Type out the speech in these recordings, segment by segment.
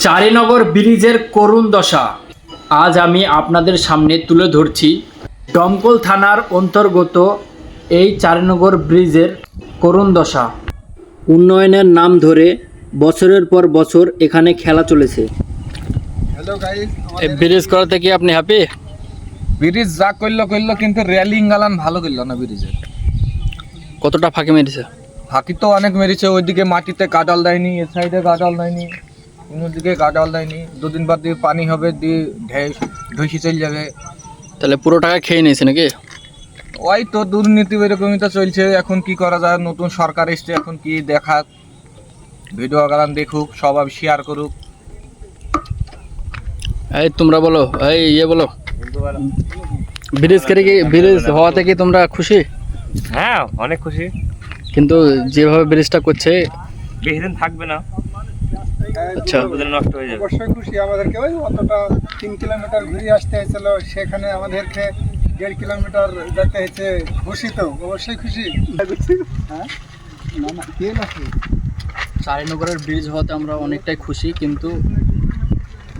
চারিনগর ব্রিজের করুণ দশা আজ আমি আপনাদের সামনে তুলে ধরছি। দমকল থানার অন্তর্গত এই চারিনগর ব্রিজের করুণ দশা। উন্নয়নের নাম ধরে বছরের পর বছর এখানে খেলা চলেছে। হ্যালো গাইস, এই ব্রিজ করাতে কি আপনি হ্যাপি? ব্রিজ যা করলো কিন্তু রেলিং গালান ভালো করলো না। ব্রিজে কতটা ফাঁকি মেরেছে? ফাঁকি তো অনেক মেরেছে। ওইদিকে মাটিতে গাডাল দেয়নি, এ সাইডে গাডাল দেয়নি, অন্যদিকে গাডাল দেয়নি। দুদিন বাদ দিয়ে পানি হবে, দিয়ে ধসে চলে যাবে। তাহলে পুরো টাকা খেয়ে নিয়েছে নাকি? ওই তো দুর্নীতি এরকমই তো চলছে। এখন কি করা যায়? নতুন সরকার এসছে, এখন কি দেখাক, ভিডিও গালান দেখুক, সবাই শেয়ার করুক। এই তোমরা বলো, এই বলো, ব্রিজ করে কি ব্রিজ হওয়াতে কি তোমরা খুশি? হ্যাঁ, অনেক খুশি। কিন্তু যেভাবে ব্রিজটা করছে বেশি দিন থাকবে না, আচ্ছা দুদিন নষ্ট হয়ে যাবে। অবশ্যই খুশি। আমাদেরকে ওই অতটা 3 কিলোমিটার ঘুরে আসতে হয়েছিল, সেখানে আমাদেরকে 1.5 কিলোমিটার যেতে হয়েছে। খুশি তো, অবশ্যই খুশি। হ্যাঁ, না না তেল আছে। চারিনগরের ব্রিজ হওয়াতে আমরা অনেকটাই খুশি, কিন্তু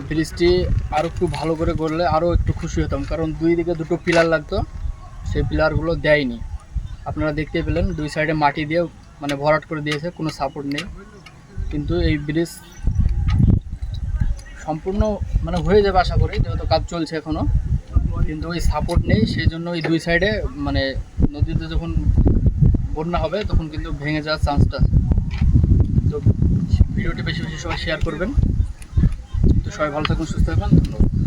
ব্রিজটি আরও একটু ভালো করে করলে আরও একটু খুশি হতাম, কারণ দুই দিকে দুটো পিলার লাগতো, সেই পিলারগুলো দেয়নি। আপনারা দেখতে পেলেন দুই সাইডে মাটি দিয়ে মানে ভরাট করে দিয়েছে, কোনো সাপোর্ট নেই। কিন্তু এই ব্রিজ সম্পূর্ণ মানে হয়ে যাবে আশা করি, যেহেতু কাজ চলছে এখনও, কিন্তু ওই সাপোর্ট নেই। সেই জন্য ওই দুই সাইডে মানে নদীতে যখন বন্যা হবে তখন কিন্তু ভেঙে যাওয়ার চান্সটা আছে। তো ভিডিওটি বেশি বেশি সবাই শেয়ার করবেন। তো সবাই ভালো থাকুন, সুস্থ থাকুন, ধন্যবাদ।